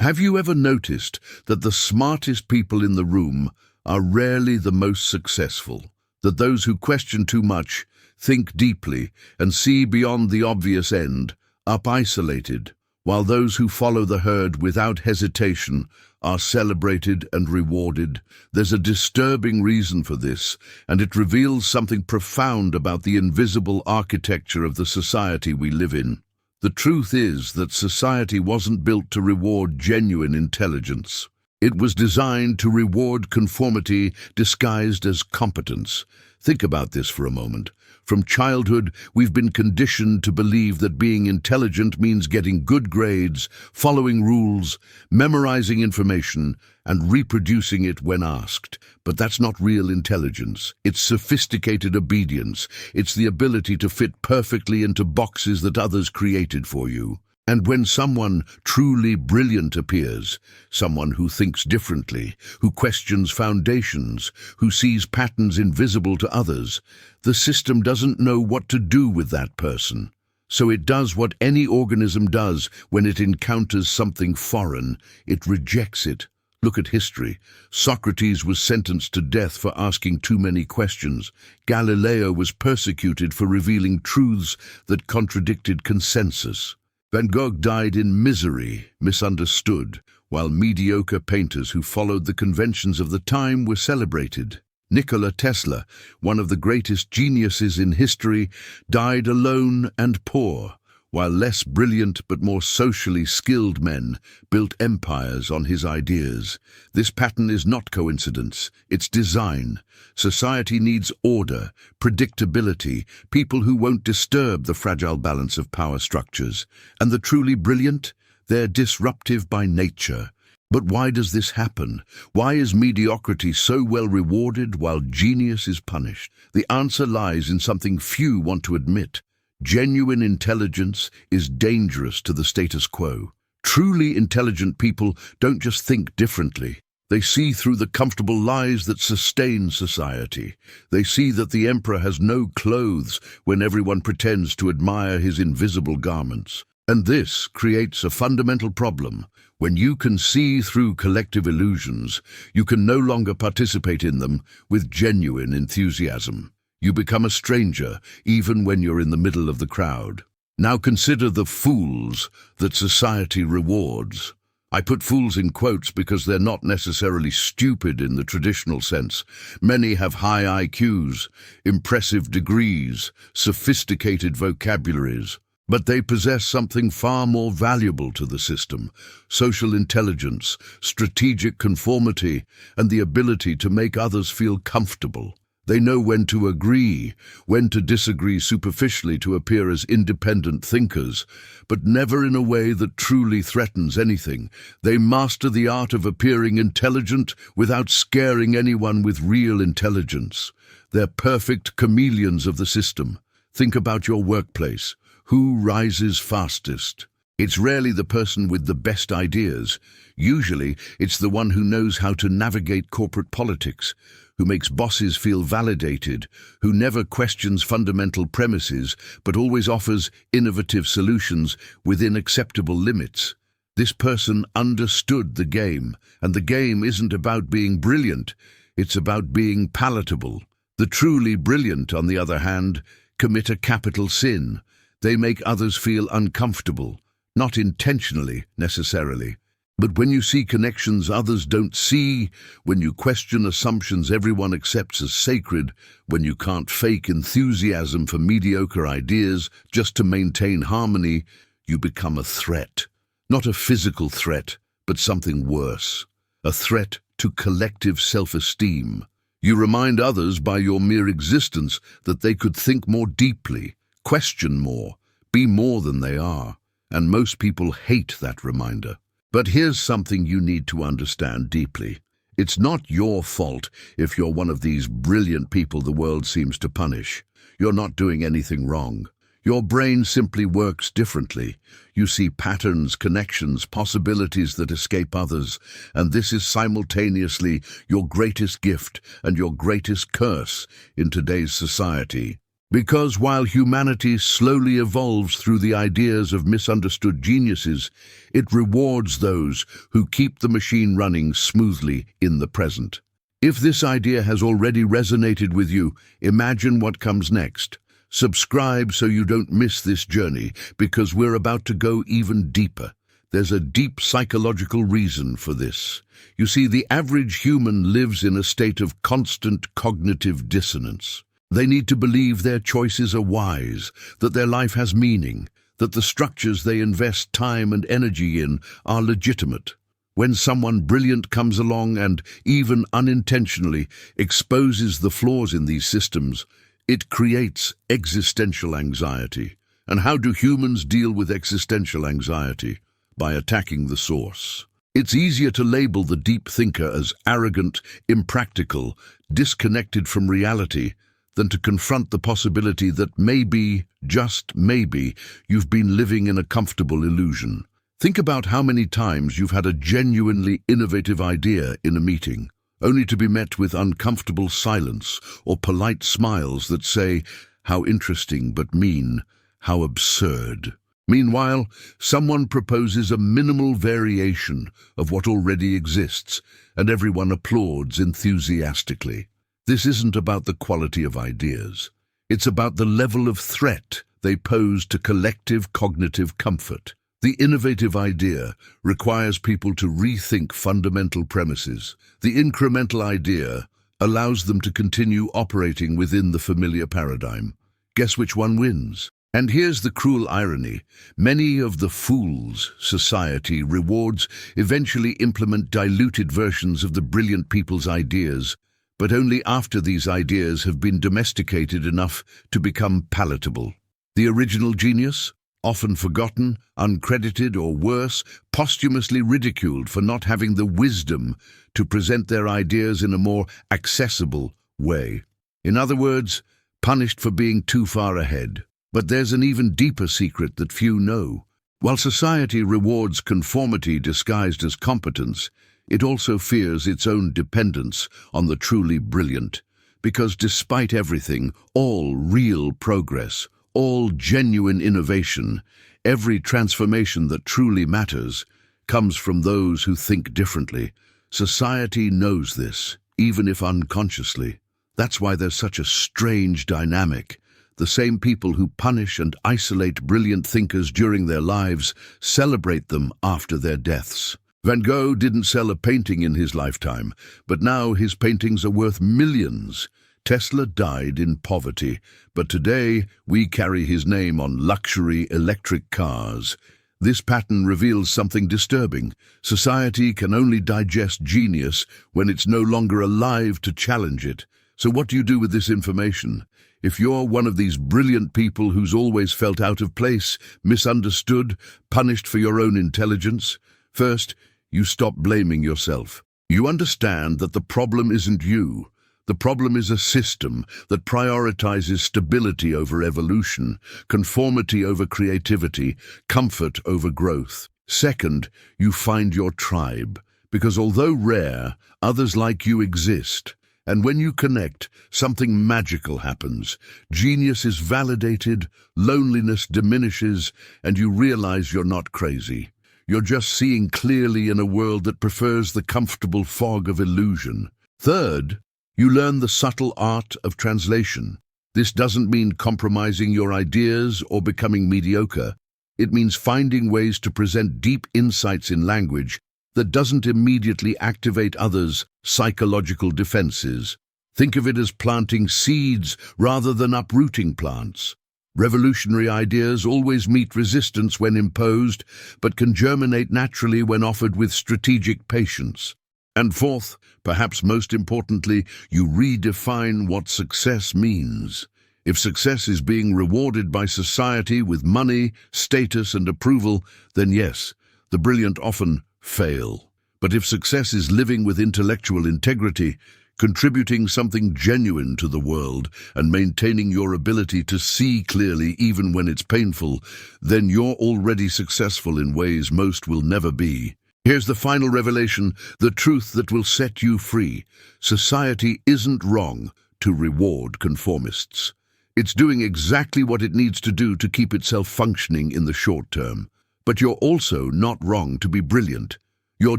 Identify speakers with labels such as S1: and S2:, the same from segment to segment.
S1: Have you ever noticed that the smartest people in the room are rarely the most successful? That those who question too much, think deeply, and see beyond the obvious end are isolated, while those who follow the herd without hesitation are celebrated and rewarded? There's a disturbing reason for this, and it reveals something profound about the invisible architecture of the society we live in. The truth is that society wasn't built to reward genuine intelligence. It was designed to reward conformity disguised as competence. Think about this for a moment. From childhood, we've been conditioned to believe that being intelligent means getting good grades, following rules, memorizing information, and reproducing it when asked. But that's not real intelligence. It's sophisticated obedience. It's the ability to fit perfectly into boxes that others created for you. And when someone truly brilliant appears, someone who thinks differently, who questions foundations, who sees patterns invisible to others, the system doesn't know what to do with that person. So it does what any organism does when it encounters something foreign. It rejects it. Look at history. Socrates was sentenced to death for asking too many questions. Galileo was persecuted for revealing truths that contradicted consensus. Van Gogh died in misery, misunderstood, while mediocre painters who followed the conventions of the time were celebrated. Nikola Tesla, one of the greatest geniuses in history, died alone and poor, while less brilliant but more socially skilled men built empires on his ideas. This pattern is not coincidence, it's design. Society needs order, predictability, people who won't disturb the fragile balance of power structures. And the truly brilliant? They're disruptive by nature. But why does this happen? Why is mediocrity so well rewarded while genius is punished? The answer lies in something few want to admit. Genuine intelligence is dangerous to the status quo. Truly intelligent people don't just think differently. They see through the comfortable lies that sustain society. They see that the emperor has no clothes when everyone pretends to admire his invisible garments. And this creates a fundamental problem. When you can see through collective illusions, you can no longer participate in them with genuine enthusiasm. You become a stranger, even when you're in the middle of the crowd. Now consider the fools that society rewards. I put fools in quotes because they're not necessarily stupid in the traditional sense. Many have high IQs, impressive degrees, sophisticated vocabularies. But they possess something far more valuable to the system: social intelligence, strategic conformity, and the ability to make others feel comfortable. They know when to agree, when to disagree superficially to appear as independent thinkers, but never in a way that truly threatens anything. They master the art of appearing intelligent without scaring anyone with real intelligence. They're perfect chameleons of the system. Think about your workplace. Who rises fastest? It's rarely the person with the best ideas. Usually, it's the one who knows how to navigate corporate politics, who makes bosses feel validated, who never questions fundamental premises, but always offers innovative solutions within acceptable limits. This person understood the game, and the game isn't about being brilliant, it's about being palatable. The truly brilliant, on the other hand, commit a capital sin. They make others feel uncomfortable, not intentionally, necessarily. But when you see connections others don't see, when you question assumptions everyone accepts as sacred, when you can't fake enthusiasm for mediocre ideas just to maintain harmony, you become a threat. Not a physical threat, but something worse. A threat to collective self-esteem. You remind others by your mere existence that they could think more deeply, question more, be more than they are. And most people hate that reminder. But here's something you need to understand deeply. It's not your fault if you're one of these brilliant people the world seems to punish. You're not doing anything wrong. Your brain simply works differently. You see patterns, connections, possibilities that escape others, and this is simultaneously your greatest gift and your greatest curse in today's society. Because while humanity slowly evolves through the ideas of misunderstood geniuses, it rewards those who keep the machine running smoothly in the present. If this idea has already resonated with you, imagine what comes next. Subscribe so you don't miss this journey, because we're about to go even deeper. There's a deep psychological reason for this. You see, the average human lives in a state of constant cognitive dissonance. They need to believe their choices are wise, that their life has meaning, that the structures they invest time and energy in are legitimate. When someone brilliant comes along and, even unintentionally, exposes the flaws in these systems, it creates existential anxiety. And how do humans deal with existential anxiety? By attacking the source. It's easier to label the deep thinker as arrogant, impractical, disconnected from reality, than to confront the possibility that maybe, just maybe, you've been living in a comfortable illusion. Think about how many times you've had a genuinely innovative idea in a meeting, only to be met with uncomfortable silence or polite smiles that say, "How interesting but mean, how absurd." Meanwhile, someone proposes a minimal variation of what already exists, and everyone applauds enthusiastically. This isn't about the quality of ideas. It's about the level of threat they pose to collective cognitive comfort. The innovative idea requires people to rethink fundamental premises. The incremental idea allows them to continue operating within the familiar paradigm. Guess which one wins? And here's the cruel irony. Many of the fools society rewards eventually implement diluted versions of the brilliant people's ideas, but only after these ideas have been domesticated enough to become palatable. The original genius, often forgotten, uncredited, or worse, posthumously ridiculed for not having the wisdom to present their ideas in a more accessible way. In other words, punished for being too far ahead. But there's an even deeper secret that few know. While society rewards conformity disguised as competence, it also fears its own dependence on the truly brilliant. Because despite everything, all real progress, all genuine innovation, every transformation that truly matters, comes from those who think differently. Society knows this, even if unconsciously. That's why there's such a strange dynamic. The same people who punish and isolate brilliant thinkers during their lives celebrate them after their deaths. Van Gogh didn't sell a painting in his lifetime, but now his paintings are worth millions. Tesla died in poverty, but today we carry his name on luxury electric cars. This pattern reveals something disturbing. Society can only digest genius when it's no longer alive to challenge it. So what do you do with this information? If you're one of these brilliant people who's always felt out of place, misunderstood, punished for your own intelligence, first, you stop blaming yourself. You understand that the problem isn't you. The problem is a system that prioritizes stability over evolution, conformity over creativity, comfort over growth. Second, you find your tribe, because although rare, others like you exist. And when you connect, something magical happens. Genius is validated, loneliness diminishes, and you realize you're not crazy. You're just seeing clearly in a world that prefers the comfortable fog of illusion. Third, you learn the subtle art of translation. This doesn't mean compromising your ideas or becoming mediocre. It means finding ways to present deep insights in language that doesn't immediately activate others' psychological defenses. Think of it as planting seeds rather than uprooting plants. Revolutionary ideas always meet resistance when imposed, but can germinate naturally when offered with strategic patience. And fourth, perhaps most importantly, you redefine what success means. If success is being rewarded by society with money, status, and approval, then yes, the brilliant often fail. But if success is living with intellectual integrity, contributing something genuine to the world, and maintaining your ability to see clearly even when it's painful, then you're already successful in ways most will never be. Here's the final revelation, the truth that will set you free. Society isn't wrong to reward conformists. It's doing exactly what it needs to do to keep itself functioning in the short term. But you're also not wrong to be brilliant. You're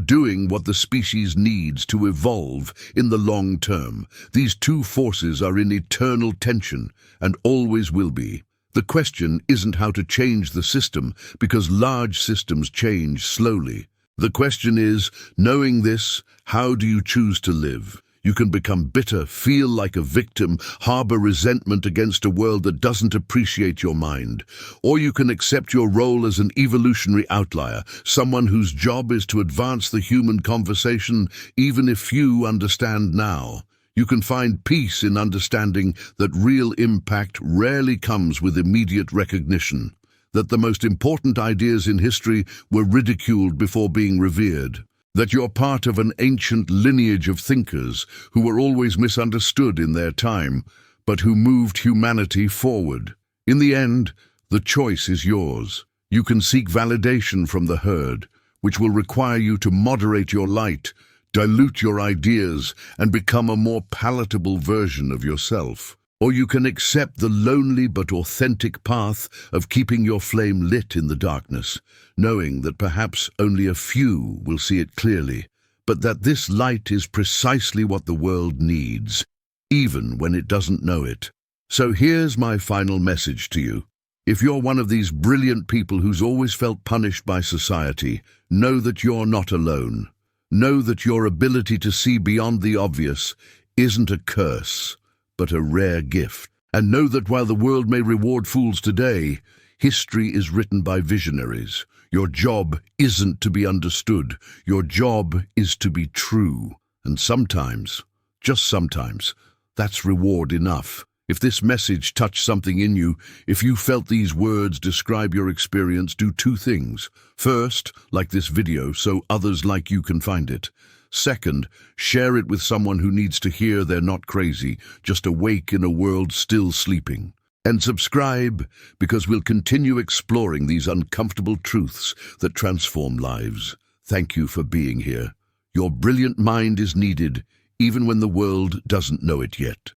S1: doing what the species needs to evolve in the long term. These two forces are in eternal tension and always will be. The question isn't how to change the system, because large systems change slowly. The question is, knowing this, how do you choose to live? You can become bitter, feel like a victim, harbor resentment against a world that doesn't appreciate your mind. Or you can accept your role as an evolutionary outlier, someone whose job is to advance the human conversation, even if few understand now. You can find peace in understanding that real impact rarely comes with immediate recognition, that the most important ideas in history were ridiculed before being revered, that you're part of an ancient lineage of thinkers who were always misunderstood in their time, but who moved humanity forward. In the end, the choice is yours. You can seek validation from the herd, which will require you to moderate your light, dilute your ideas, and become a more palatable version of yourself. Or you can accept the lonely but authentic path of keeping your flame lit in the darkness, knowing that perhaps only a few will see it clearly, but that this light is precisely what the world needs, even when it doesn't know it. So here's my final message to you. If you're one of these brilliant people who's always felt punished by society, know that you're not alone. Know that your ability to see beyond the obvious isn't a curse, but a rare gift. And know that while the world may reward fools today, history is written by visionaries. Your job isn't to be understood. Your job is to be true. And sometimes, just sometimes, that's reward enough. If this message touched something in you, if you felt these words describe your experience, do two things. First, like this video so others like you can find it. Second, share it with someone who needs to hear they're not crazy, just awake in a world still sleeping. And subscribe, because we'll continue exploring these uncomfortable truths that transform lives. Thank you for being here. Your brilliant mind is needed, even when the world doesn't know it yet.